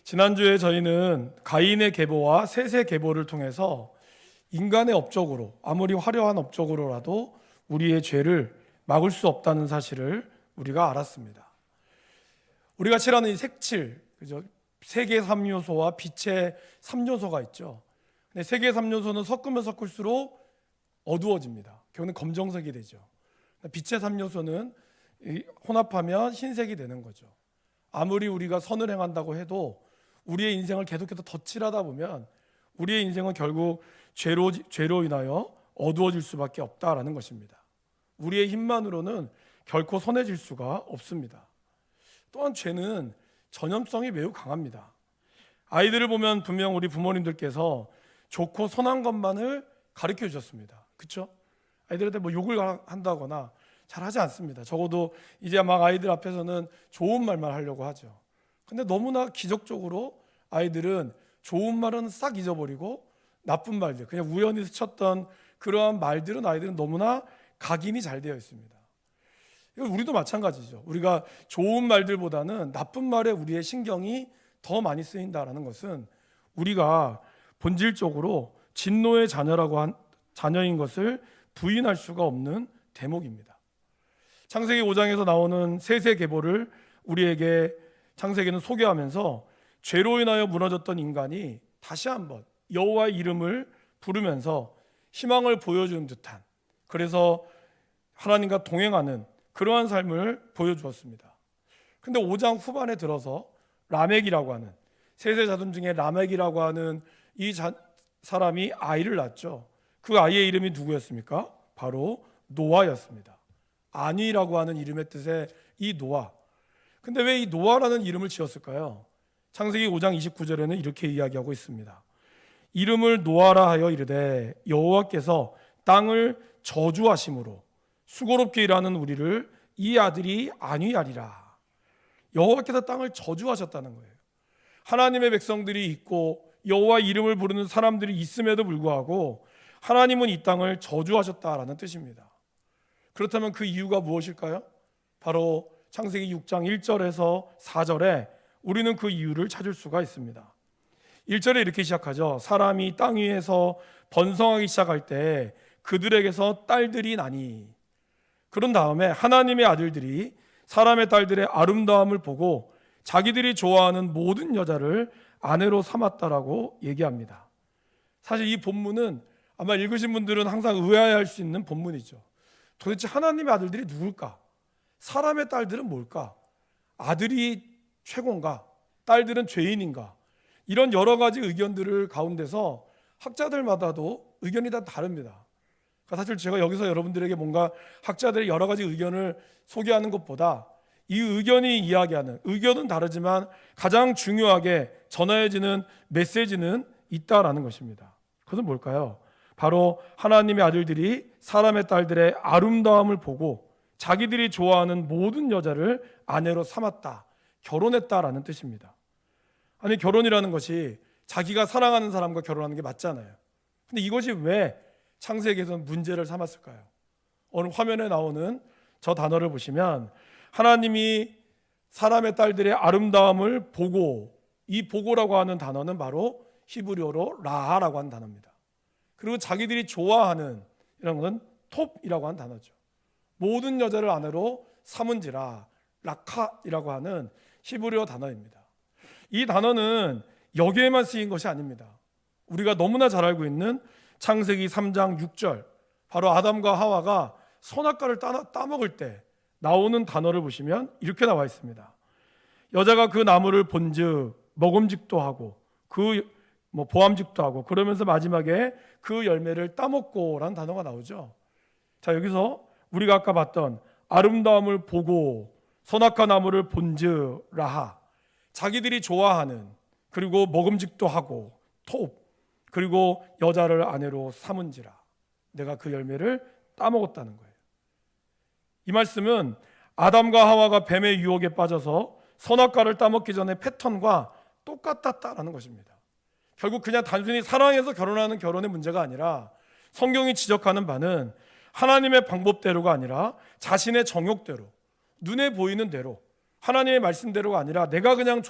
지난주에 저희는 가인의 계보와 셋의 계보를 통해서 인간의 업적으로, 아무리 화려한 업적으로라도 우리의 죄를 막을 수 없다는 사실을 우리가 알았습니다. 우리가 칠하는 이 색칠, 그죠? 색의 3요소와 빛의 3요소가 있죠. 근데 색의 3요소는 섞으면 섞을수록 어두워집니다. 결국은 검정색이 되죠. 빛의 3요소는 혼합하면 흰색이 되는 거죠. 아무리 우리가 선을 행한다고 해도 우리의 인생을 계속해서 덧칠하다 보면 우리의 인생은 결국 죄로 인하여 어두워질 수밖에 없다라는 것입니다. 우리의 힘만으로는 결코 선해질 수가 없습니다. 또한 죄는 전염성이 매우 강합니다. 아이들을 보면 분명 우리 부모님들께서 좋고 선한 것만을 가르쳐 주셨습니다. 그렇죠? 아이들한테 뭐 욕을 한다거나 잘 하지 않습니다. 적어도 이제 막 아이들 앞에서는 좋은 말만 하려고 하죠. 근데 너무나 기적적으로 아이들은 좋은 말은 싹 잊어버리고 나쁜 말들, 그냥 우연히 스쳤던 그러한 말들은 아이들은 너무나 각인이 잘 되어 있습니다. 우리도 마찬가지죠. 우리가 좋은 말들보다는 나쁜 말에 우리의 신경이 더 많이 쓰인다는 것은 우리가 본질적으로 진노의 자녀인 것을 부인할 수가 없는 대목입니다. 창세기 5장에서 나오는 셋의 계보를 우리에게 창세기는 소개하면서 죄로 인하여 무너졌던 인간이 다시 한번 여호와의 이름을 부르면서 희망을 보여주는 듯한, 그래서 하나님과 동행하는 그러한 삶을 보여주었습니다. 근데 5장 후반에 들어서 라멕이라고 하는, 셋의 자손 중에 라멕이라고 하는 이 사람이 아이를 낳았죠. 그 아이의 이름이 누구였습니까? 바로 노아였습니다. 안위라고 하는 이름의 뜻의 이 노아. 근데 왜 이 노아라는 이름을 지었을까요? 창세기 5장 29절에는 이렇게 이야기하고 있습니다. 이름을 노아라 하여 이르되 여호와께서 땅을 저주하심으로 수고롭게 일하는 우리를 이 아들이 안위하리라. 여호와께서 땅을 저주하셨다는 거예요. 하나님의 백성들이 있고 여호와 이름을 부르는 사람들이 있음에도 불구하고 하나님은 이 땅을 저주하셨다라는 뜻입니다. 그렇다면 그 이유가 무엇일까요? 바로 창세기 6장 1절에서 4절에 우리는 그 이유를 찾을 수가 있습니다. 1절에 이렇게 시작하죠. 사람이 땅 위에서 번성하기 시작할 때 그들에게서 딸들이 나니. 그런 다음에 하나님의 아들들이 사람의 딸들의 아름다움을 보고 자기들이 좋아하는 모든 여자를 아내로 삼았다라고 얘기합니다. 사실 이 본문은 아마 읽으신 분들은 항상 의아해할 수 있는 본문이죠. 도대체 하나님의 아들들이 누굴까? 사람의 딸들은 뭘까? 아들이 최고인가? 딸들은 죄인인가? 이런 여러 가지 의견들을 가운데서 학자들마다도 의견이 다 다릅니다. 그러니까 사실 제가 여기서 여러분들에게 뭔가 학자들의 여러 가지 의견을 소개하는 것보다 이 의견이 이야기하는, 의견은 다르지만 가장 중요하게 전해지는 메시지는 있다라는 것입니다. 그것은 뭘까요? 바로 하나님의 아들들이 사람의 딸들의 아름다움을 보고 자기들이 좋아하는 모든 여자를 아내로 삼았다, 결혼했다라는 뜻입니다. 아니, 결혼이라는 것이 자기가 사랑하는 사람과 결혼하는 게 맞잖아요. 근데 이것이 왜 창세기에서는 문제를 삼았을까요? 오늘 화면에 나오는 저 단어를 보시면 하나님이 사람의 딸들의 아름다움을 보고, 이 보고라고 하는 단어는 바로 히브리어로 라하라고 하는 단어입니다. 그리고 자기들이 좋아하는 이런 것은 톱이라고 하는 단어죠. 모든 여자를 아내로 삼은지라, 라카이라고 하는 히브리어 단어입니다. 이 단어는 여기에만 쓰인 것이 아닙니다. 우리가 너무나 잘 알고 있는 창세기 3장 6절, 바로 아담과 하와가 선악과를 따먹을 때 나오는 단어를 보시면 이렇게 나와 있습니다. 여자가 그 나무를 본즉 먹음직도 하고 보암직도 하고, 그러면서 마지막에 그 열매를 따먹고라는 단어가 나오죠. 자, 여기서 우리가 아까 봤던 아름다움을 보고 선악과 나무를 본즉 라하, 자기들이 좋아하는, 그리고 먹음직도 하고 톱, 그리고 여자를 아내로 삼은지라, 내가 그 열매를 따먹었다는 거예요. 이 말씀은 아담과 하와가 뱀의 유혹에 빠져서 선악과를 따먹기 전에 패턴과 똑같았다라는 것입니다. 결국 그냥 단순히 사랑해서 결혼하는 결혼의 문제가 아니라 성경이 지적하는 바는 하나님의 방법대로가 아니라 자신의 정욕대로, 눈에 보이는 대로 하나님의 말씀대로가 아니라 내가 그냥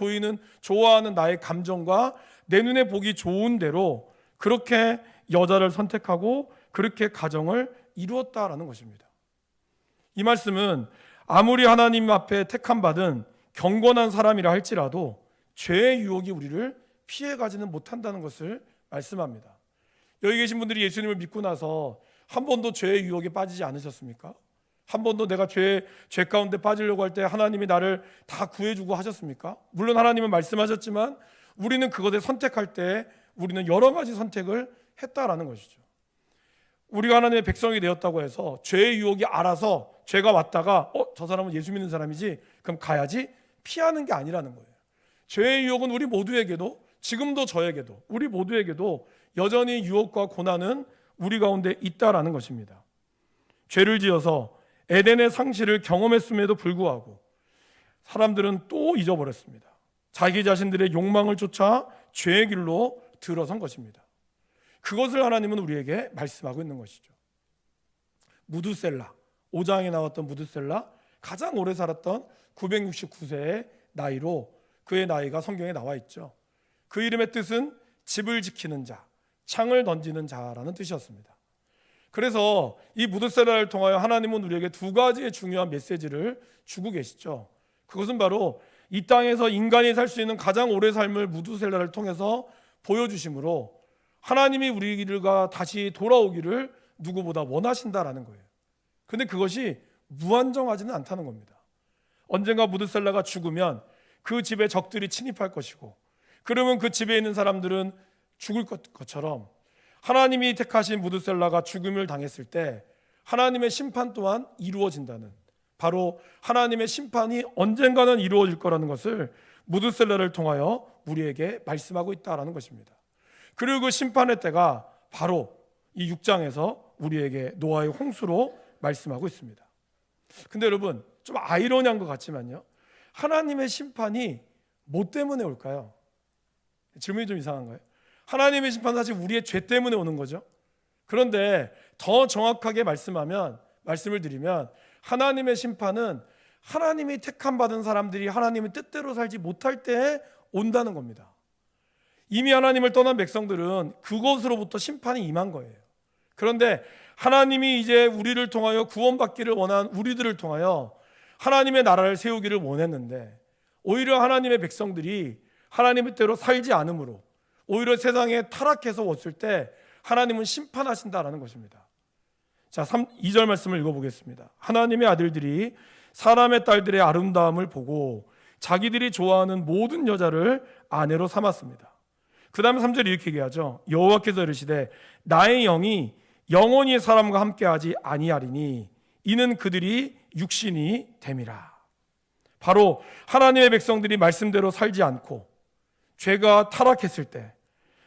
좋아하는 나의 감정과 내 눈에 보기 좋은 대로 그렇게 여자를 선택하고 그렇게 가정을 이루었다라는 것입니다. 이 말씀은 아무리 하나님 앞에 택함받은 경건한 사람이라 할지라도 죄의 유혹이 우리를 피해가지는 못한다는 것을 말씀합니다. 여기 계신 분들이 예수님을 믿고 나서 한 번도 죄의 유혹에 빠지지 않으셨습니까? 한 번도 내가 죄 가운데 빠지려고 할 때 하나님이 나를 다 구해주고 하셨습니까? 물론 하나님은 말씀하셨지만 우리는 그것을 선택할 때 우리는 여러 가지 선택을 했다라는 것이죠. 우리가 하나님의 백성이 되었다고 해서 죄의 유혹이 알아서 죄가 왔다가 저 사람은 예수 믿는 사람이지 그럼 가야지 피하는 게 아니라는 거예요. 죄의 유혹은 우리 모두에게도 지금도 저에게도 우리 모두에게도 여전히 유혹과 고난은 우리 가운데 있다라는 것입니다. 죄를 지어서 에덴의 상실을 경험했음에도 불구하고 사람들은 또 잊어버렸습니다. 자기 자신들의 욕망을 쫓아 죄의 길로 들어선 것입니다. 그것을 하나님은 우리에게 말씀하고 있는 것이죠. 무두셀라, 5장에 나왔던 무두셀라, 가장 오래 살았던 969세의 나이로 그의 나이가 성경에 나와 있죠. 그 이름의 뜻은 집을 지키는 자, 창을 던지는 자라는 뜻이었습니다. 그래서 이 무두셀라를 통하여 하나님은 우리에게 두 가지의 중요한 메시지를 주고 계시죠. 그것은 바로 이 땅에서 인간이 살 수 있는 가장 오래 삶을 무두셀라를 통해서 보여주심으로 하나님이 우리가 다시 돌아오기를 누구보다 원하신다라는 거예요. 근데 그것이 무한정하지는 않다는 겁니다. 언젠가 무두셀라가 죽으면 그 집에 적들이 침입할 것이고 그러면 그 집에 있는 사람들은 죽을 것처럼 하나님이 택하신 무두셀라가 죽음을 당했을 때 하나님의 심판 또한 이루어진다는, 바로 하나님의 심판이 언젠가는 이루어질 거라는 것을 무두셀라를 통하여 우리에게 말씀하고 있다라는 것입니다. 그리고 그 심판의 때가 바로 이 6장에서 우리에게 노아의 홍수로 말씀하고 있습니다. 근데 여러분, 좀 아이러니한 것 같지만요, 하나님의 심판이 뭐 때문에 올까요? 질문이 좀 이상한가요? 하나님의 심판은 사실 우리의 죄 때문에 오는 거죠. 그런데 더 정확하게 말씀을 드리면 하나님의 심판은 하나님이 택함받은 사람들이 하나님의 뜻대로 살지 못할 때에 온다는 겁니다. 이미 하나님을 떠난 백성들은 그것으로부터 심판이 임한 거예요. 그런데 하나님이 이제 우리를 통하여 구원받기를 원한 우리들을 통하여 하나님의 나라를 세우기를 원했는데 오히려 하나님의 백성들이 하나님의 뜻대로 살지 않으므로 오히려 세상에 타락해서 왔을 때 하나님은 심판하신다라는 것입니다. 자, 2절 말씀을 읽어보겠습니다. 하나님의 아들들이 사람의 딸들의 아름다움을 보고 자기들이 좋아하는 모든 여자를 아내로 삼았습니다. 그 다음에 3절 이렇게 얘기하죠. 여호와께서 이르시되 나의 영이 영원히 사람과 함께하지 아니하리니 이는 그들이 육신이 됨이라. 바로 하나님의 백성들이 말씀대로 살지 않고 죄가 타락했을 때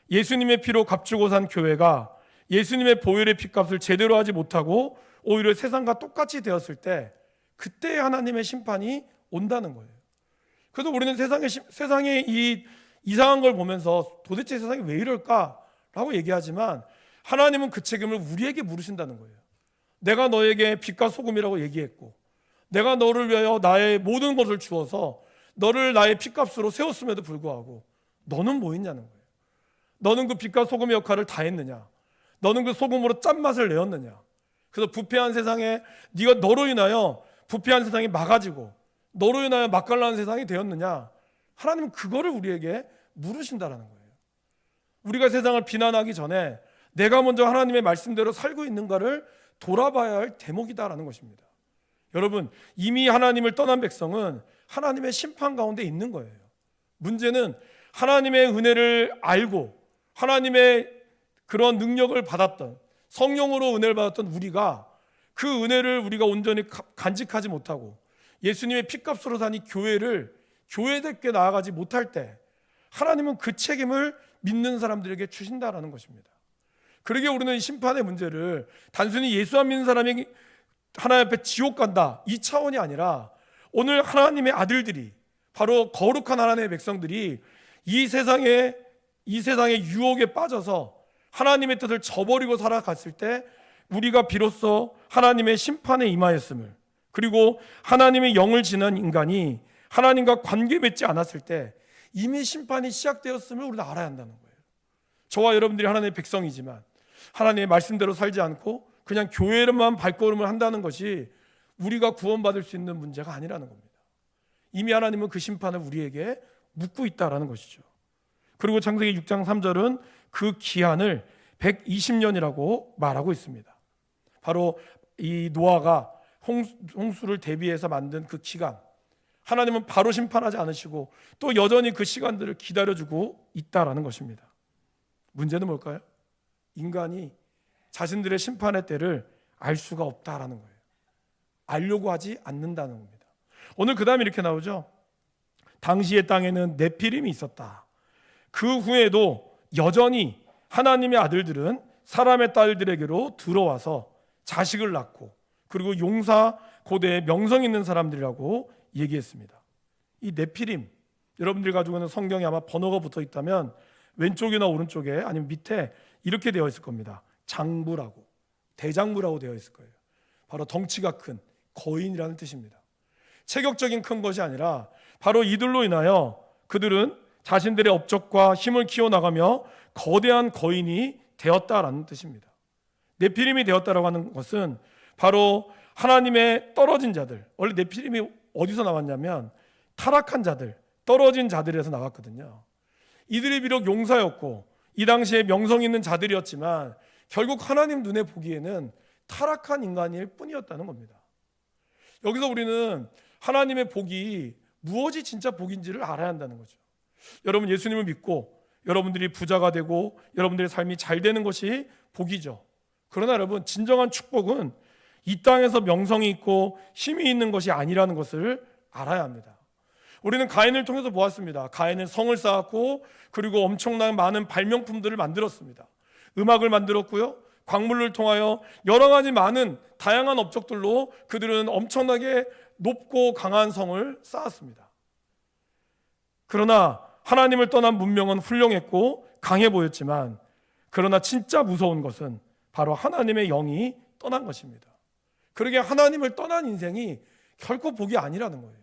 예수님의 피로 값주고 산 교회가 예수님의 보혈의 피값을 제대로 하지 못하고 오히려 세상과 똑같이 되었을 때 그때 하나님의 심판이 온다는 거예요. 그래서 우리는 세상에 이 이상한 걸 보면서 도대체 세상이 왜 이럴까라고 얘기하지만 하나님은 그 책임을 우리에게 물으신다는 거예요. 내가 너에게 빛과 소금이라고 얘기했고 내가 너를 위하여 나의 모든 것을 주어서 너를 나의 피값으로 세웠음에도 불구하고 너는 뭐 했냐는 거예요. 너는 그 빛과 소금의 역할을 다 했느냐? 너는 그 소금으로 짠맛을 내었느냐? 그래서 부패한 세상에 네가 너로 인하여 부패한 세상이 막아지고 너로 인하여 맛깔나는 세상이 되었느냐? 하나님은 그거를 우리에게 물으신다라는 거예요. 우리가 세상을 비난하기 전에 내가 먼저 하나님의 말씀대로 살고 있는가를 돌아봐야 할 대목이다라는 것입니다. 여러분, 이미 하나님을 떠난 백성은 하나님의 심판 가운데 있는 거예요. 문제는 하나님의 은혜를 알고 하나님의 그런 능력을 받았던, 성령으로 은혜를 받았던 우리가 그 은혜를 우리가 온전히 간직하지 못하고 예수님의 피값으로 사니 교회답게 나아가지 못할 때 하나님은 그 책임을 믿는 사람들에게 주신다라는 것입니다. 그러기에 우리는 이 심판의 문제를 단순히 예수 안 믿는 사람이 하나님 앞에 지옥 간다 이 차원이 아니라 오늘 하나님의 아들들이, 바로 거룩한 하나님의 백성들이 이 세상의 유혹에 빠져서 하나님의 뜻을 저버리고 살아갔을 때 우리가 비로소 하나님의 심판에 임하였음을, 그리고 하나님의 영을 지닌 인간이 하나님과 관계 맺지 않았을 때 이미 심판이 시작되었음을 우리는 알아야 한다는 거예요. 저와 여러분들이 하나님의 백성이지만 하나님의 말씀대로 살지 않고 그냥 교회로만 발걸음을 한다는 것이 우리가 구원받을 수 있는 문제가 아니라는 겁니다. 이미 하나님은 그 심판을 우리에게 묻고 있다라는 것이죠. 그리고 창세기 6장 3절은 그 기한을 120년이라고 말하고 있습니다. 바로 이 노아가 홍수를 대비해서 만든 그 기간, 하나님은 바로 심판하지 않으시고 또 여전히 그 시간들을 기다려주고 있다라는 것입니다. 문제는 뭘까요? 인간이 자신들의 심판의 때를 알 수가 없다라는 거예요. 알려고 하지 않는다는 겁니다. 오늘 그 다음에 이렇게 나오죠. 당시의 땅에는 네피림이 있었다. 그 후에도 여전히 하나님의 아들들은 사람의 딸들에게로 들어와서 자식을 낳고 그리고 용사 고대에 명성 있는 사람들이라고 얘기했습니다. 이 네피림, 여러분들 가지고 있는 성경에 아마 번호가 붙어 있다면 왼쪽이나 오른쪽에 아니면 밑에 이렇게 되어 있을 겁니다. 장부라고, 대장부라고 되어 있을 거예요. 바로 덩치가 큰 거인이라는 뜻입니다. 체격적인 큰 것이 아니라 바로 이들로 인하여 그들은 자신들의 업적과 힘을 키워나가며 거대한 거인이 되었다라는 뜻입니다. 네피림이 되었다라고 하는 것은 바로 하나님의 떨어진 자들, 원래 네피림이 어디서 나왔냐면 타락한 자들, 떨어진 자들에서 나왔거든요. 이들이 비록 용사였고 이 당시에 명성 있는 자들이었지만 결국 하나님 눈에 보기에는 타락한 인간일 뿐이었다는 겁니다. 여기서 우리는 하나님의 복이 무엇이 진짜 복인지를 알아야 한다는 거죠. 여러분, 예수님을 믿고 여러분들이 부자가 되고 여러분들의 삶이 잘 되는 것이 복이죠. 그러나 여러분, 진정한 축복은 이 땅에서 명성이 있고 힘이 있는 것이 아니라는 것을 알아야 합니다. 우리는 가인을 통해서 보았습니다. 가인은 성을 쌓았고 그리고 엄청난 많은 발명품들을 만들었습니다. 음악을 만들었고요, 광물을 통하여 여러 가지 많은 다양한 업적들로 그들은 엄청나게 높고 강한 성을 쌓았습니다. 그러나 하나님을 떠난 문명은 훌륭했고 강해 보였지만, 그러나 진짜 무서운 것은 바로 하나님의 영이 떠난 것입니다. 그러게 하나님을 떠난 인생이 결코 복이 아니라는 거예요.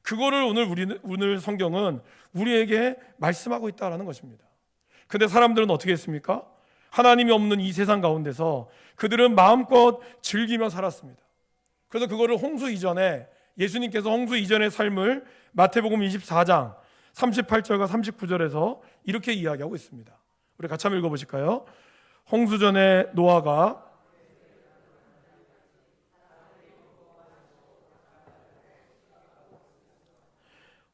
그거를 오늘 성경은 우리에게 말씀하고 있다는 것입니다. 근데 사람들은 어떻게 했습니까? 하나님이 없는 이 세상 가운데서 그들은 마음껏 즐기며 살았습니다. 그래서 그거를 홍수 이전에, 예수님께서 홍수 이전의 삶을 마태복음 24장 38절과 39절에서 이렇게 이야기하고 있습니다. 우리 같이 한번 읽어보실까요? 홍수 전에 노아가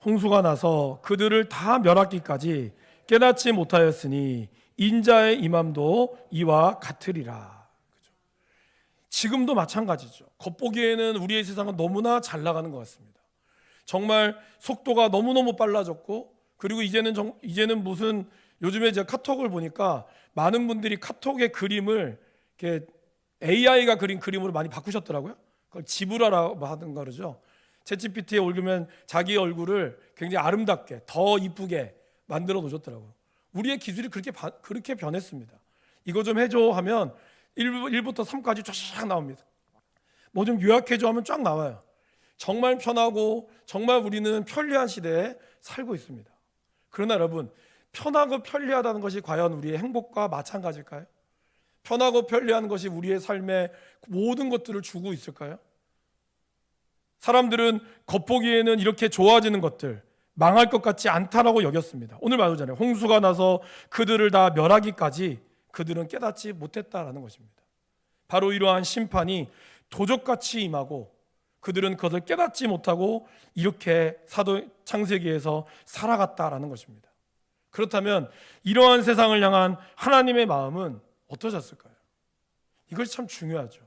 홍수가 나서 그들을 다 멸하기까지 깨닫지 못하였으니 인자의 임함도 이와 같으리라. 그렇죠? 지금도 마찬가지죠. 겉보기에는 우리의 세상은 너무나 잘 나가는 것 같습니다. 정말 속도가 너무너무 빨라졌고, 그리고 이제는 무슨, 요즘에 제가 카톡을 보니까 많은 분들이 카톡의 그림을 이렇게 AI가 그린 그림으로 많이 바꾸셨더라고요. 그걸 지브라라고 하던가 그러죠. 챗GPT에 올리면 자기 얼굴을 굉장히 아름답게, 더 이쁘게 만들어 놓으셨더라고요. 우리의 기술이 그렇게 변했습니다. 이거 좀 해줘 하면 1부터 3까지 쫙 나옵니다. 뭐 좀 요약해줘 하면 쫙 나와요. 정말 편하고 정말 우리는 편리한 시대에 살고 있습니다. 그러나 여러분, 편하고 편리하다는 것이 과연 우리의 행복과 마찬가지일까요? 편하고 편리한 것이 우리의 삶에 모든 것들을 주고 있을까요? 사람들은 겉보기에는 이렇게 좋아지는 것들, 망할 것 같지 않다라고 여겼습니다. 오늘 말하잖아요. 홍수가 나서 그들을 다 멸하기까지 그들은 깨닫지 못했다라는 것입니다. 바로 이러한 심판이 도적같이 임하고 그들은 그것을 깨닫지 못하고 이렇게 사도 창세기에서 살아갔다라는 것입니다. 그렇다면 이러한 세상을 향한 하나님의 마음은 어떠셨을까요? 이것이 참 중요하죠.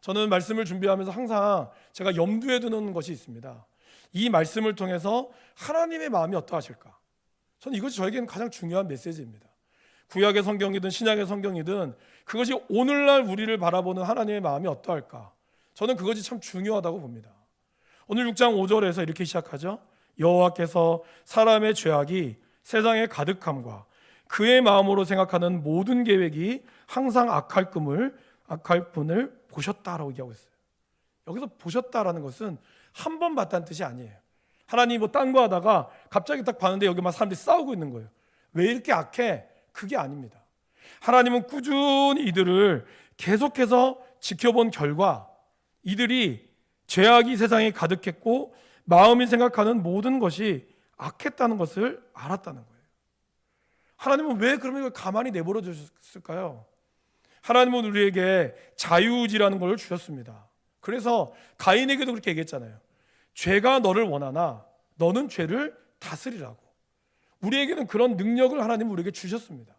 저는 말씀을 준비하면서 항상 제가 염두에 두는 것이 있습니다. 이 말씀을 통해서 하나님의 마음이 어떠하실까? 저는 이것이 저에게는 가장 중요한 메시지입니다. 구약의 성경이든 신약의 성경이든 그것이 오늘날 우리를 바라보는 하나님의 마음이 어떠할까? 저는 그것이 참 중요하다고 봅니다. 오늘 6장 5절에서 이렇게 시작하죠. 여호와께서 사람의 죄악이 세상에 가득함과 그의 마음으로 생각하는 모든 계획이 항상 악할 분을 보셨다라고 얘기하고 있어요. 여기서 보셨다라는 것은 한 번 봤다는 뜻이 아니에요. 하나님 뭐 딴 거 하다가 갑자기 딱 봤는데 여기 막 사람들이 싸우고 있는 거예요. 왜 이렇게 악해? 그게 아닙니다. 하나님은 꾸준히 이들을 계속해서 지켜본 결과 이들이 죄악이 세상에 가득했고 마음이 생각하는 모든 것이 악했다는 것을 알았다는 거예요. 하나님은 왜 그러면 이걸 가만히 내버려 두셨을까요? 하나님은 우리에게 자유의지라는 걸 주셨습니다. 그래서 가인에게도 그렇게 얘기했잖아요. 죄가 너를 원하나 너는 죄를 다스리라고. 우리에게는 그런 능력을 하나님은 우리에게 주셨습니다.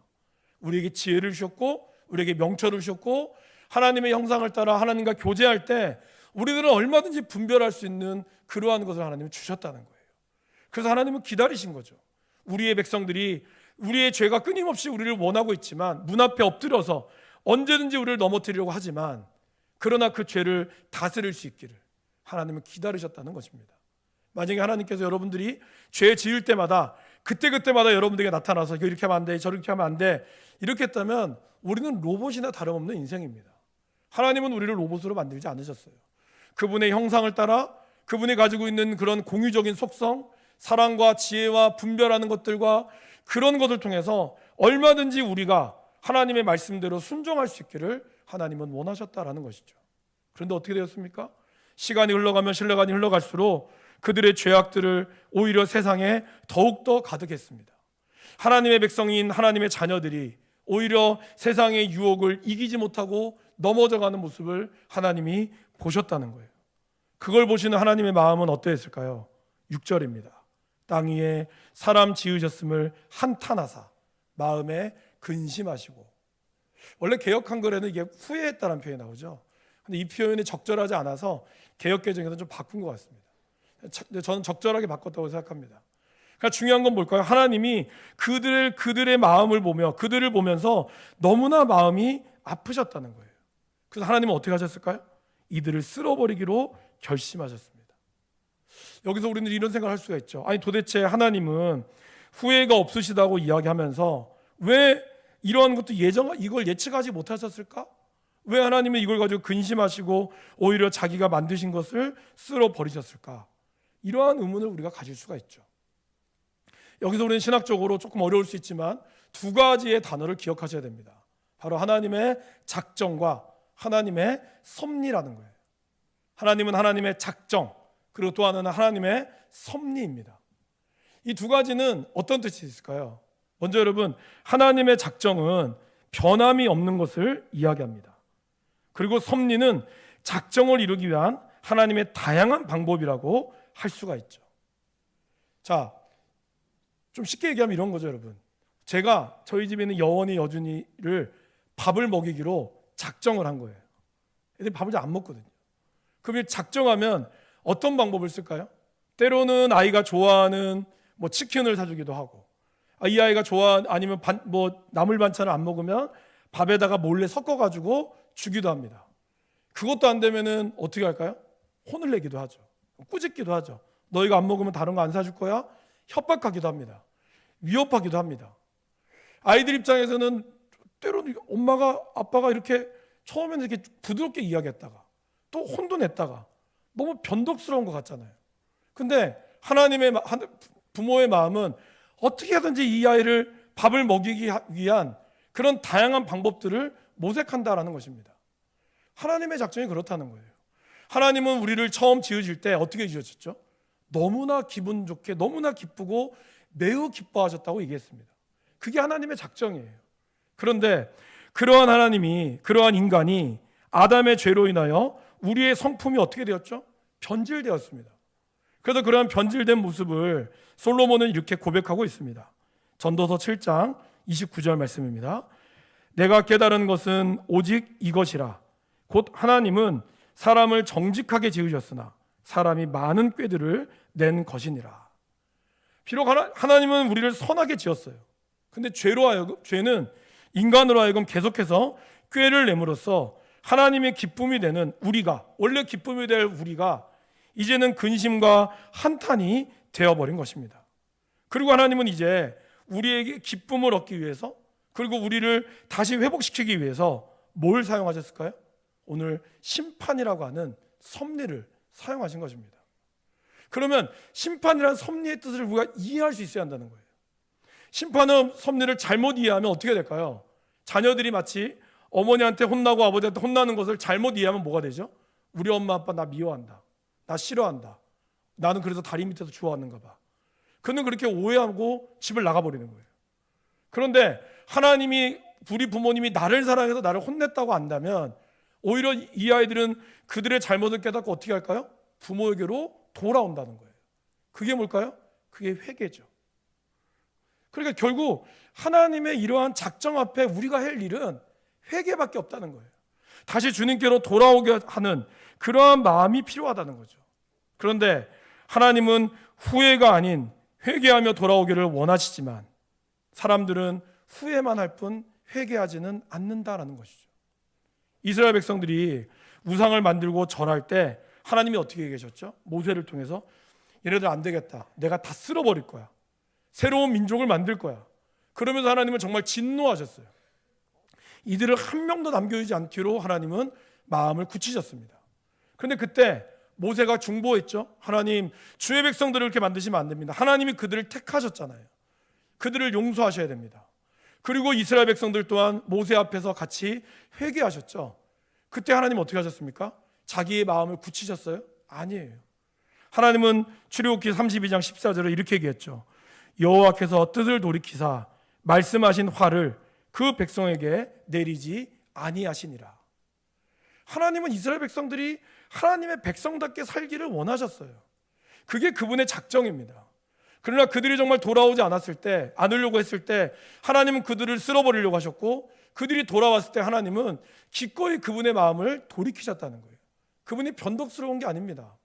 우리에게 지혜를 주셨고 우리에게 명철을 주셨고 하나님의 형상을 따라 하나님과 교제할 때 우리들은 얼마든지 분별할 수 있는 그러한 것을 하나님은 주셨다는 거예요. 그래서 하나님은 기다리신 거죠. 우리의 백성들이 우리의 죄가 끊임없이 우리를 원하고 있지만 문 앞에 엎드려서 언제든지 우리를 넘어뜨리려고 하지만 그러나 그 죄를 다스릴 수 있기를 하나님은 기다리셨다는 것입니다. 만약에 하나님께서 여러분들이 죄 지을 때마다 그때마다 여러분들에게 나타나서 이렇게 하면 안 돼, 저렇게 하면 안 돼 이렇게 했다면 우리는 로봇이나 다름없는 인생입니다. 하나님은 우리를 로봇으로 만들지 않으셨어요. 그분의 형상을 따라 그분이 가지고 있는 그런 공유적인 속성, 사랑과 지혜와 분별하는 것들과 그런 것을 통해서 얼마든지 우리가 하나님의 말씀대로 순종할 수 있기를 하나님은 원하셨다라는 것이죠. 그런데 어떻게 되었습니까? 시간이 흘러가면 시간이 흘러갈수록 그들의 죄악들을 오히려 세상에 더욱더 가득했습니다. 하나님의 백성인 하나님의 자녀들이 오히려 세상의 유혹을 이기지 못하고 넘어져가는 모습을 하나님이 보셨다는 거예요. 그걸 보시는 하나님의 마음은 어떠했을까요? 6절입니다. 땅 위에 사람 지으셨음을 한탄하사 마음에 근심하시고. 원래 개역 한글에는 이게 후회했다는 표현이 나오죠. 근데 이 표현이 적절하지 않아서 개역 개정에서 좀 바꾼 것 같습니다. 저는 적절하게 바꿨다고 생각합니다. 그러니까 중요한 건 뭘까요? 하나님이 그들의 마음을 보며 그들을 보면서 너무나 마음이 아프셨다는 거예요. 그래서 하나님은 어떻게 하셨을까요? 이들을 쓸어버리기로 결심하셨습니다. 여기서 우리는 이런 생각을 할 수가 있죠. 아니 도대체 하나님은 후회가 없으시다고 이야기하면서 왜 이러한 것도 이걸 예측하지 못하셨을까? 왜 하나님은 이걸 가지고 근심하시고 오히려 자기가 만드신 것을 쓸어버리셨을까? 이러한 의문을 우리가 가질 수가 있죠. 여기서 우리는 신학적으로 조금 어려울 수 있지만 두 가지의 단어를 기억하셔야 됩니다. 바로 하나님의 작정과 하나님의 섭리라는 거예요. 하나님은 하나님의 작정, 그리고 또 하나는 하나님의 섭리입니다. 이 두 가지는 어떤 뜻이 있을까요? 먼저 여러분, 하나님의 작정은 변함이 없는 것을 이야기합니다. 그리고 섭리는 작정을 이루기 위한 하나님의 다양한 방법이라고 할 수가 있죠. 자, 좀 쉽게 얘기하면 이런 거죠, 여러분. 제가 저희 집에 있는 여원이 여준이를 밥을 먹이기로 작정을 한 거예요. 애들이 밥을 잘 안 먹거든요. 그럼 작정하면 어떤 방법을 쓸까요? 때로는 아이가 좋아하는 치킨을 사주기도 하고, 이 아이가 아니면 나물 반찬을 안 먹으면 밥에다가 몰래 섞어가지고 주기도 합니다. 그것도 안 되면은 어떻게 할까요? 혼을 내기도 하죠. 꾸짖기도 하죠. 너희가 안 먹으면 다른 거 안 사줄 거야? 협박하기도 합니다. 위협하기도 합니다. 아이들 입장에서는 때로는 아빠가 이렇게 처음에는 이렇게 부드럽게 이야기했다가 또 혼도 냈다가 너무 변덕스러운 것 같잖아요. 근데 부모의 마음은 어떻게 하든지 이 아이를 밥을 먹이기 위한 그런 다양한 방법들을 모색한다라는 것입니다. 하나님의 작정이 그렇다는 거예요. 하나님은 우리를 처음 지으실 때 어떻게 지으셨죠? 너무나 기분 좋게 너무나 기쁘고 매우 기뻐하셨다고 얘기했습니다. 그게 하나님의 작정이에요. 그런데 그러한 인간이 아담의 죄로 인하여 우리의 성품이 어떻게 되었죠? 변질되었습니다. 그래서 그러한 변질된 모습을 솔로몬은 이렇게 고백하고 있습니다. 전도서 7장 29절 말씀입니다. 내가 깨달은 것은 오직 이것이라. 곧 하나님은 사람을 정직하게 지으셨으나 사람이 많은 꾀들을 낸 것이니라. 비록 하나님은 우리를 선하게 지었어요. 근데 죄는 인간으로 하여금 계속해서 꾀를 내므로써 하나님의 기쁨이 되는 원래 기쁨이 될 우리가 이제는 근심과 한탄이 되어버린 것입니다. 그리고 하나님은 이제 우리에게 기쁨을 얻기 위해서, 그리고 우리를 다시 회복시키기 위해서 뭘 사용하셨을까요? 오늘 심판이라고 하는 섭리를 사용하신 것입니다. 그러면 심판이라는 섭리의 뜻을 우리가 이해할 수 있어야 한다는 거예요. 심판의 섭리를 잘못 이해하면 어떻게 될까요? 자녀들이 마치 어머니한테 혼나고 아버지한테 혼나는 것을 잘못 이해하면 뭐가 되죠? 우리 엄마 아빠 나 미워한다, 나 싫어한다, 나는 그래서 다리 밑에서 주워왔는가 봐. 그는 그렇게 오해하고 집을 나가버리는 거예요. 그런데 하나님이, 우리 부모님이 나를 사랑해서 나를 혼냈다고 안다면 오히려 이 아이들은 그들의 잘못을 깨닫고 어떻게 할까요? 부모에게로 돌아온다는 거예요. 그게 뭘까요? 그게 회개죠. 그러니까 결국 하나님의 이러한 작정 앞에 우리가 할 일은 회개밖에 없다는 거예요. 다시 주님께로 돌아오게 하는 그러한 마음이 필요하다는 거죠. 그런데 하나님은 후회가 아닌 회개하며 돌아오기를 원하시지만 사람들은 후회만 할 뿐 회개하지는 않는다라는 것이죠. 이스라엘 백성들이 우상을 만들고 절할 때 하나님이 어떻게 계셨죠? 모세를 통해서 얘네들 안 되겠다, 내가 다 쓸어버릴 거야, 새로운 민족을 만들 거야. 그러면서 하나님은 정말 진노하셨어요. 이들을 한 명도 남겨두지 않기로 하나님은 마음을 굳히셨습니다. 그런데 그때 모세가 중보했죠. 하나님, 주의 백성들을 이렇게 만드시면 안 됩니다. 하나님이 그들을 택하셨잖아요. 그들을 용서하셔야 됩니다. 그리고 이스라엘 백성들 또한 모세 앞에서 같이 회개하셨죠. 그때 하나님 어떻게 하셨습니까? 자기의 마음을 굳히셨어요? 아니에요. 하나님은 출애굽기 32장 14절에 이렇게 얘기했죠. 여호와께서 뜻을 돌이키사 말씀하신 화를 그 백성에게 내리지 아니하시니라. 하나님은 이스라엘 백성들이 하나님의 백성답게 살기를 원하셨어요. 그게 그분의 작정입니다. 그러나 그들이 정말 돌아오지 않으려고 했을 때 하나님은 그들을 쓸어버리려고 하셨고, 그들이 돌아왔을 때 하나님은 기꺼이 그분의 마음을 돌이키셨다는 거예요. 그분이 변덕스러운 게 아닙니다.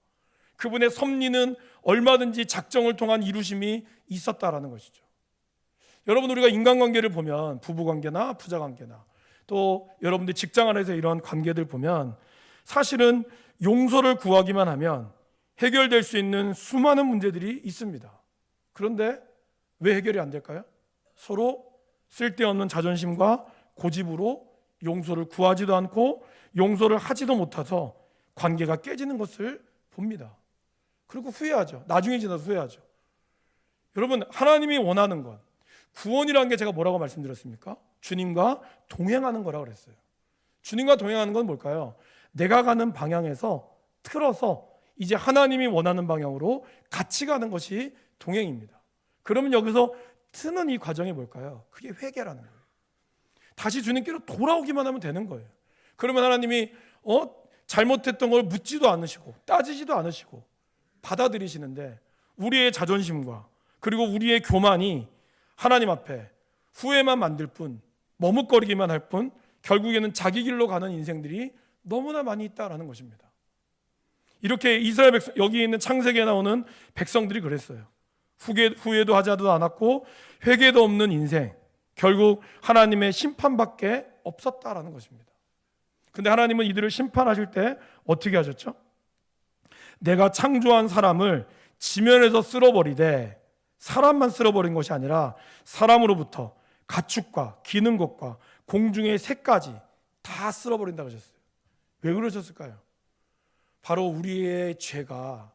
그분의 섭리는 얼마든지 작정을 통한 이루심이 있었다라는 것이죠. 여러분, 우리가 인간관계를 보면 부부관계나 부자관계나 또 여러분들 직장 안에서 이런 관계들 보면 사실은 용서를 구하기만 하면 해결될 수 있는 수많은 문제들이 있습니다. 그런데 왜 해결이 안 될까요? 서로 쓸데없는 자존심과 고집으로 용서를 구하지도 않고 용서를 하지도 못해서 관계가 깨지는 것을 봅니다. 그리고 후회하죠. 나중에 지나서 후회하죠. 여러분, 하나님이 원하는 건 구원이라는 게 제가 뭐라고 말씀드렸습니까? 주님과 동행하는 거라고 그랬어요. 주님과 동행하는 건 뭘까요? 내가 가는 방향에서 틀어서 이제 하나님이 원하는 방향으로 같이 가는 것이 동행입니다. 그러면 여기서 트는 이 과정이 뭘까요? 그게 회개라는 거예요. 다시 주님께로 돌아오기만 하면 되는 거예요. 그러면 하나님이 잘못했던 걸 묻지도 않으시고 따지지도 않으시고 받아들이시는데, 우리의 자존심과 그리고 우리의 교만이 하나님 앞에 후회만 만들 뿐, 머뭇거리기만 할 뿐, 결국에는 자기 길로 가는 인생들이 너무나 많이 있다라는 것입니다. 이렇게 이스라엘 백성, 여기 있는 창세기에 나오는 백성들이 그랬어요. 후회도 하지도 않았고 회개도 없는 인생, 결국 하나님의 심판밖에 없었다라는 것입니다. 근데 하나님은 이들을 심판하실 때 어떻게 하셨죠? 내가 창조한 사람을 지면에서 쓸어버리되, 사람만 쓸어버린 것이 아니라 사람으로부터 가축과 기는 것과 공중의 새까지 다 쓸어버린다고 하셨어요. 왜 그러셨을까요? 바로 우리의 죄가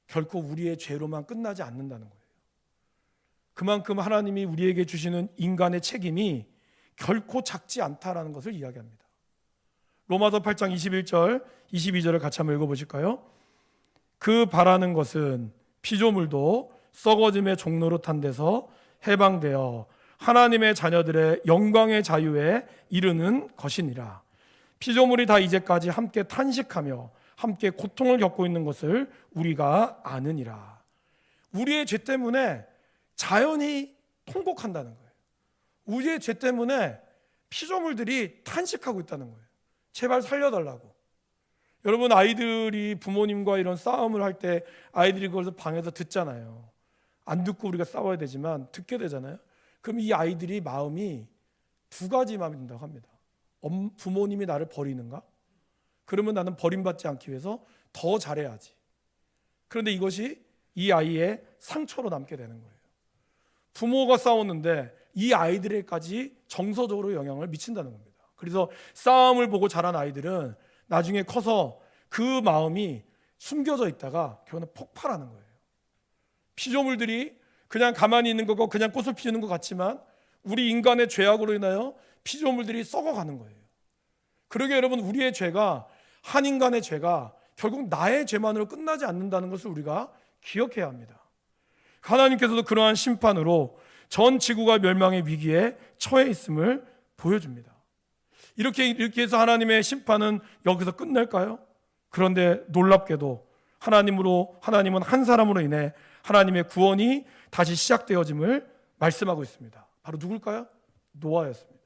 결코 우리의 죄로만 끝나지 않는다는 거예요. 그만큼 하나님이 우리에게 주시는 인간의 책임이 결코 작지 않다라는 것을 이야기합니다. 로마서 8장 21절 22절을 같이 한번 읽어보실까요? 그 바라는 것은 피조물도 썩어짐의 종로로 탄 데서 해방되어 하나님의 자녀들의 영광의 자유에 이르는 것이니라. 피조물이 다 이제까지 함께 탄식하며 함께 고통을 겪고 있는 것을 우리가 아느니라. 우리의 죄 때문에 자연이 통곡한다는 거예요. 우리의 죄 때문에 피조물들이 탄식하고 있다는 거예요. 제발 살려달라고. 여러분, 아이들이 부모님과 이런 싸움을 할 때 아이들이 그걸 방에서 듣잖아요. 안 듣고 우리가 싸워야 되지만 듣게 되잖아요. 그럼 이 아이들이 마음이 두 가지 마음이 든다고 합니다. 부모님이 나를 버리는가? 그러면 나는 버림받지 않기 위해서 더 잘해야지. 그런데 이것이 이 아이의 상처로 남게 되는 거예요. 부모가 싸웠는데 이 아이들에게까지 정서적으로 영향을 미친다는 겁니다. 그래서 싸움을 보고 자란 아이들은 나중에 커서 그 마음이 숨겨져 있다가 결국은 폭발하는 거예요. 피조물들이 그냥 가만히 있는 거고 그냥 꽃을 피우는 것 같지만 우리 인간의 죄악으로 인하여 피조물들이 썩어가는 거예요. 그러게 여러분, 우리의 죄가, 한 인간의 죄가 결국 나의 죄만으로 끝나지 않는다는 것을 우리가 기억해야 합니다. 하나님께서도 그러한 심판으로 전 지구가 멸망의 위기에 처해 있음을 보여줍니다. 이렇게 해서 하나님의 심판은 여기서 끝날까요? 그런데 놀랍게도 하나님은 한 사람으로 인해 하나님의 구원이 다시 시작되어짐을 말씀하고 있습니다. 바로 누굴까요? 노아였습니다.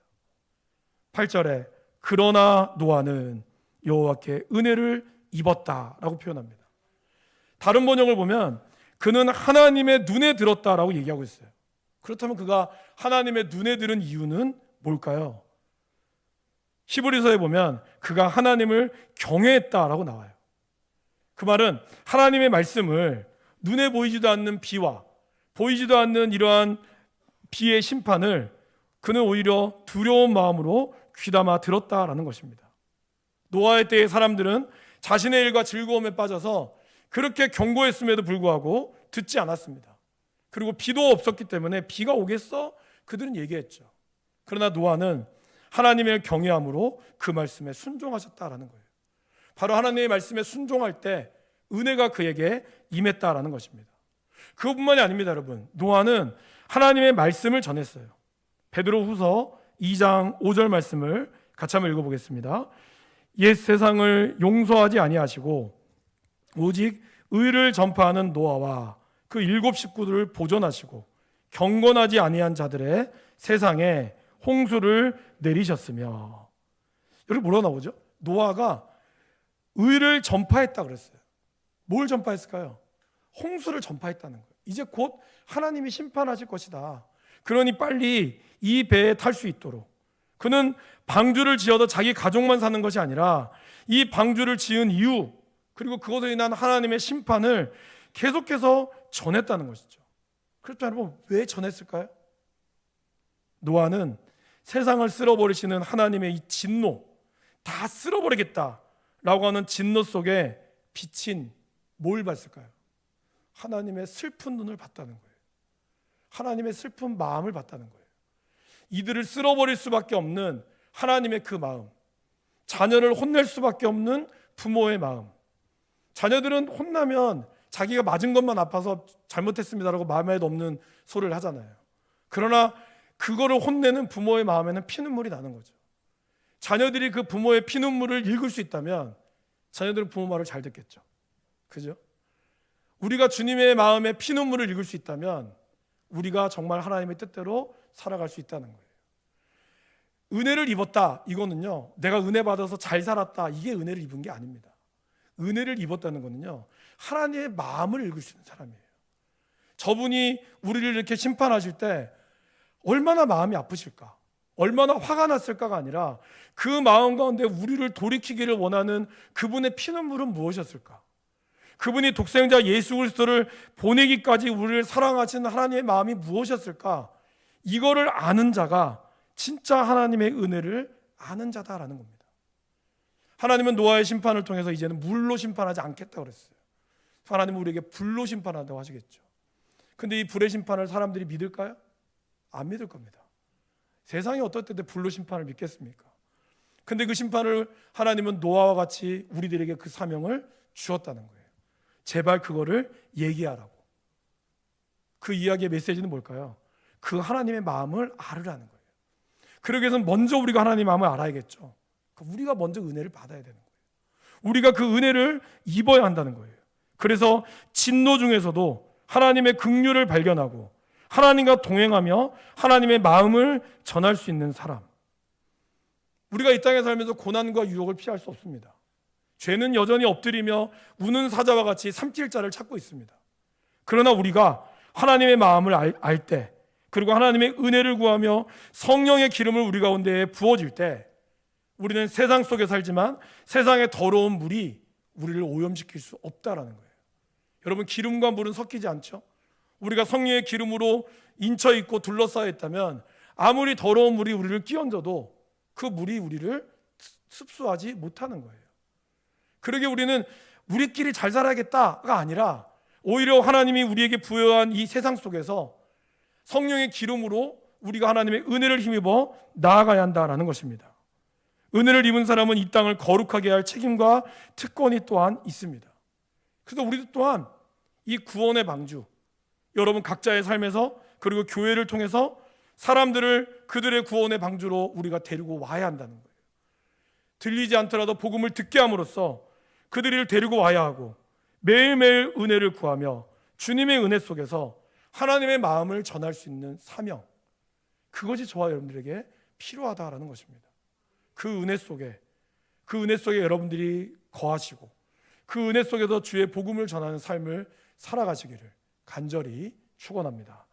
8절에 그러나 노아는 여호와께 은혜를 입었다라고 표현합니다. 다른 번역을 보면 그는 하나님의 눈에 들었다라고 얘기하고 있어요. 그렇다면 그가 하나님의 눈에 들은 이유는 뭘까요? 히브리서에 보면 그가 하나님을 경외했다라고 나와요. 그 말은 하나님의 말씀을, 눈에 보이지도 않는 비와 보이지도 않는 이러한 비의 심판을 그는 오히려 두려운 마음으로 귀담아 들었다라는 것입니다. 노아의 때의 사람들은 자신의 일과 즐거움에 빠져서 그렇게 경고했음에도 불구하고 듣지 않았습니다. 그리고 비도 없었기 때문에 비가 오겠어? 그들은 얘기했죠. 그러나 노아는 하나님의 경외함으로 그 말씀에 순종하셨다라는 거예요. 바로 하나님의 말씀에 순종할 때 은혜가 그에게 임했다라는 것입니다. 그것뿐만이 아닙니다, 여러분. 노아는 하나님의 말씀을 전했어요. 베드로후서 2장 5절 말씀을 같이 한번 읽어보겠습니다. 옛 세상을 용서하지 아니하시고 오직 의를 전파하는 노아와 그 7 식구들을 보존하시고 경건하지 아니한 자들의 세상에 홍수를 내리셨으며. 여기 뭐라 나오죠? 노아가 의를 전파했다 그랬어요. 뭘 전파했을까요? 홍수를 전파했다는 거예요. 이제 곧 하나님이 심판하실 것이다. 그러니 빨리 이 배에 탈 수 있도록 그는 방주를 지어서 자기 가족만 사는 것이 아니라 이 방주를 지은 이유, 그리고 그것으로 인한 하나님의 심판을 계속해서 전했다는 것이죠. 그렇다면 여러분, 왜 전했을까요? 노아는 세상을 쓸어버리시는 하나님의 이 진노, 다 쓸어버리겠다라고 하는 진노 속에 비친 뭘 봤을까요? 하나님의 슬픈 눈을 봤다는 거예요. 하나님의 슬픈 마음을 봤다는 거예요. 이들을 쓸어버릴 수밖에 없는 하나님의 그 마음, 자녀를 혼낼 수밖에 없는 부모의 마음. 자녀들은 혼나면 자기가 맞은 것만 아파서 잘못했습니다라고 마음에도 없는 소리를 하잖아요. 그러나 그거를 혼내는 부모의 마음에는 피눈물이 나는 거죠. 자녀들이 그 부모의 피눈물을 읽을 수 있다면 자녀들은 부모 말을 잘 듣겠죠. 그죠? 우리가 주님의 마음에 피눈물을 읽을 수 있다면 우리가 정말 하나님의 뜻대로 살아갈 수 있다는 거예요. 은혜를 입었다, 이거는요, 내가 은혜 받아서 잘 살았다, 이게 은혜를 입은 게 아닙니다. 은혜를 입었다는 거는요, 하나님의 마음을 읽을 수 있는 사람이에요. 저분이 우리를 이렇게 심판하실 때 얼마나 마음이 아프실까, 얼마나 화가 났을까가 아니라 그 마음 가운데 우리를 돌이키기를 원하는 그분의 피눈물은 무엇이었을까? 그분이 독생자 예수 그리스도를 보내기까지 우리를 사랑하시는 하나님의 마음이 무엇이었을까? 이거를 아는 자가 진짜 하나님의 은혜를 아는 자다라는 겁니다. 하나님은 노아의 심판을 통해서 이제는 물로 심판하지 않겠다고 그랬어요. 하나님은 우리에게 불로 심판한다고 하시겠죠. 근데 이 불의 심판을 사람들이 믿을까요? 안 믿을 겁니다. 세상이 어떨 때 불로 심판을 믿겠습니까? 근데 그 심판을 하나님은 노아와 같이 우리들에게 그 사명을 주었다는 거예요. 제발 그거를 얘기하라고. 그 이야기의 메시지는 뭘까요? 그 하나님의 마음을 알으라는 거예요. 그러기 위해서는 먼저 우리가 하나님의 마음을 알아야겠죠. 우리가 먼저 은혜를 받아야 되는 거예요. 우리가 그 은혜를 입어야 한다는 거예요. 그래서 진노 중에서도 하나님의 긍휼을 발견하고 하나님과 동행하며 하나님의 마음을 전할 수 있는 사람. 우리가 이 땅에 살면서 고난과 유혹을 피할 수 없습니다. 죄는 여전히 엎드리며 우는 사자와 같이 삼킬 자를 찾고 있습니다. 그러나 우리가 하나님의 마음을 알 때, 그리고 하나님의 은혜를 구하며 성령의 기름을 우리 가운데에 부어질 때, 우리는 세상 속에 살지만 세상의 더러운 물이 우리를 오염시킬 수 없다라는 거예요. 여러분, 기름과 물은 섞이지 않죠? 우리가 성령의 기름으로 인쳐 있고 둘러싸여 있다면 아무리 더러운 물이 우리를 끼얹어도 그 물이 우리를 습수하지 못하는 거예요. 그러게 우리는 우리끼리 잘 살아야겠다가 아니라 오히려 하나님이 우리에게 부여한 이 세상 속에서 성령의 기름으로 우리가 하나님의 은혜를 힘입어 나아가야 한다라는 것입니다. 은혜를 입은 사람은 이 땅을 거룩하게 할 책임과 특권이 또한 있습니다. 그래서 우리도 또한 이 구원의 방주, 여러분 각자의 삶에서 그리고 교회를 통해서 사람들을 그들의 구원의 방주로 우리가 데리고 와야 한다는 거예요. 들리지 않더라도 복음을 듣게 함으로써 그들을 데리고 와야 하고 매일매일 은혜를 구하며 주님의 은혜 속에서 하나님의 마음을 전할 수 있는 사명, 그것이 저와 여러분들에게 필요하다라는 것입니다. 그 은혜 속에 여러분들이 거하시고 그 은혜 속에서 주의 복음을 전하는 삶을 살아가시기를 간절히 축원합니다.